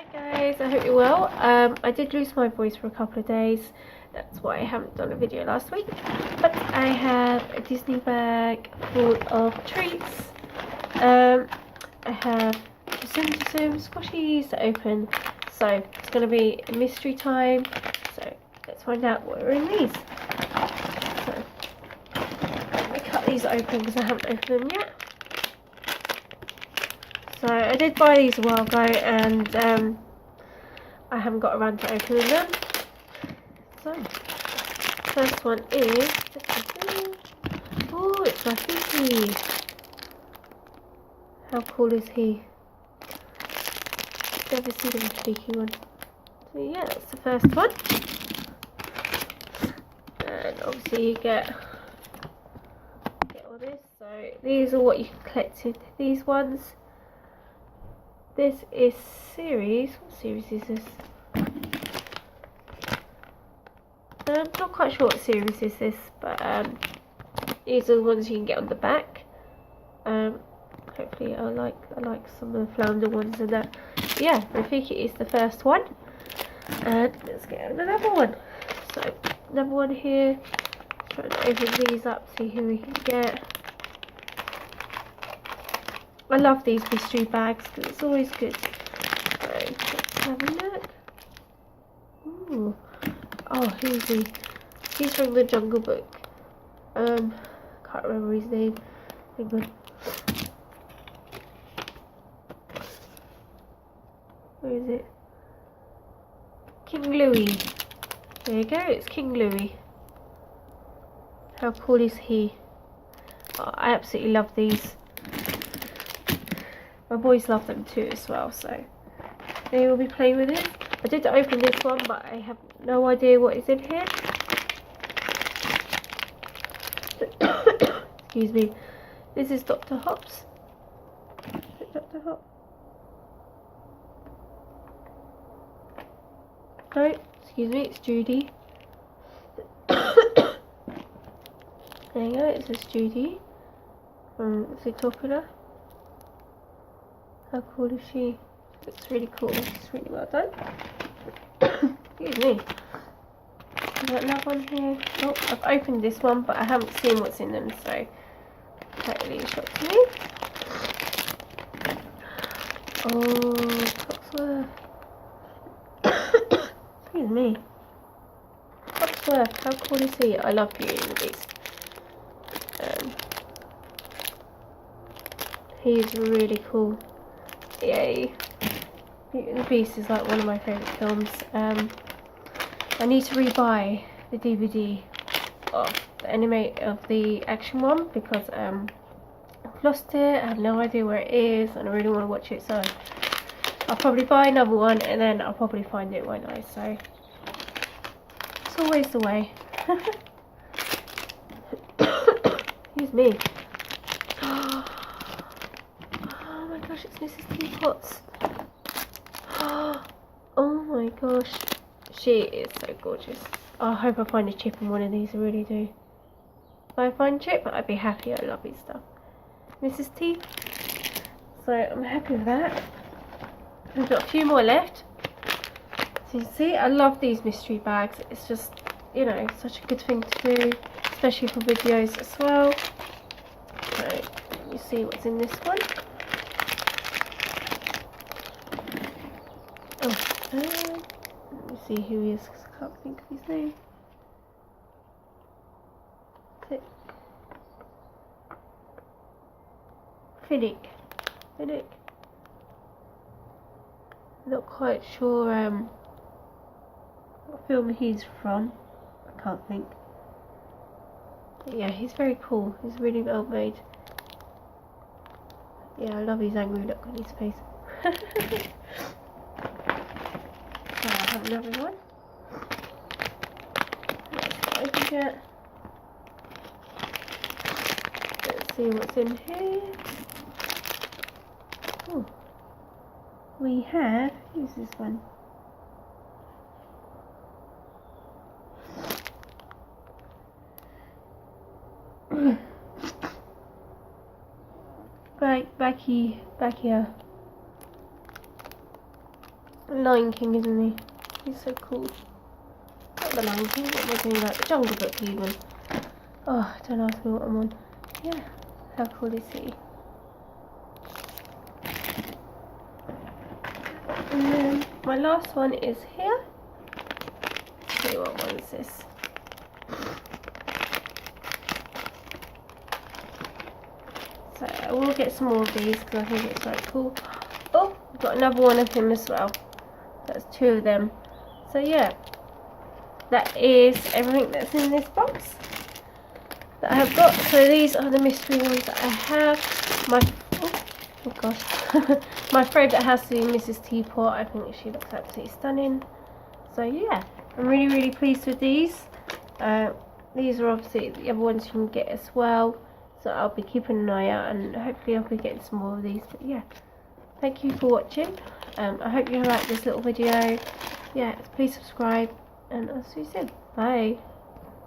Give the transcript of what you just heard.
Hi guys, I hope you're well. I did lose my voice for a couple of days. That's why I haven't done a video last week. But I have a Disney bag full of treats. I have Tsum squishies to open. So it's going to be a mystery time. So let's find out what are in these. So let me cut these open because I haven't opened them yet. So I did buy these a while ago and I haven't got around to opening them. So first one is, oh, it's my Fifi. How cool is he? Never seen a cheeky one. So yeah, that's the first one. And obviously you get all this. So these are what you can collect in these ones. This is series. What series is this? I'm not quite sure what series is this, but these are the ones you can get on the back. Hopefully I like some of the flounder ones and that. But yeah, I think it is the first one. And let's get another one. So another one here. Trying to open these up, see who we can get. I love these mystery bags because it's always good. So let's have a look. Ooh. Oh, who's he? He's from the Jungle Book. Can't remember his name. Hang on. Where is it? King Louis. There you go, it's King Louis. How cool is he? Oh, I absolutely love these. My boys love them too as well, so they will be playing with it. I did open this one, but I have no idea what is in here. Excuse me. This is Dr. Hops. Is it Dr. Hop? No, excuse me, it's Judy. There you go, it says Judy from Zootopia. How cool is she? It's really cool. It's really well done. Excuse me. Got another one here. Oh, I've opened this one, but I haven't seen what's in them, so totally shocked to me. Oh, Cotsworth. Excuse me. Cotsworth. How cool is he? I love Beauty and the Beast. He's really cool. Yay. Beauty and the Beast is like one of my favourite films. I need to rebuy the DVD of the action one because I've lost it. I have no idea where it is and I really want to watch it, so I'll probably buy another one and then I'll probably find it, won't I? So it's always the way. Excuse me. Oh my gosh, it's Mrs. Teapot's. Oh my gosh, she is so gorgeous. I hope I find a chip in one of these, I really do. If I find a chip, I'd be happy. I love his stuff. Mrs. T. So I'm happy with that. We've got a few more left. So you see, I love these mystery bags. It's just, you know, such a good thing to do, especially for videos as well. So you see what's in this one. Oh, let me see who he is because I can't think of his name. Finnick. Not quite sure what film he's from. I can't think. But yeah, he's very cool. He's really well made. Yeah, I love his angry look on his face. So I have another one. Let's open it. Let's see what's in here. Oh, we have, who's this one? back here. Lion King, isn't he? He's so cool. Not the Lion King, what am I doing? Like the Jungle Book even. Oh, don't ask me what I'm on. Yeah, how cool is he? And then my last one is here. Let's see what one is this. So I will get some more of these because I think it's quite cool. Oh, I've got another one of him as well. That's 2 of them. So yeah, that is everything that's in this box that I have got. So these are the mystery ones that I have. Oh gosh. My favourite has to be Mrs. Teapot. I think she looks absolutely stunning. So yeah, I'm really pleased with these. These are obviously the other ones you can get as well. So I'll be keeping an eye out and hopefully I'll be getting some more of these. But yeah, thank you for watching. I hope you liked this little video. Yeah, please subscribe and I'll see you soon. Bye.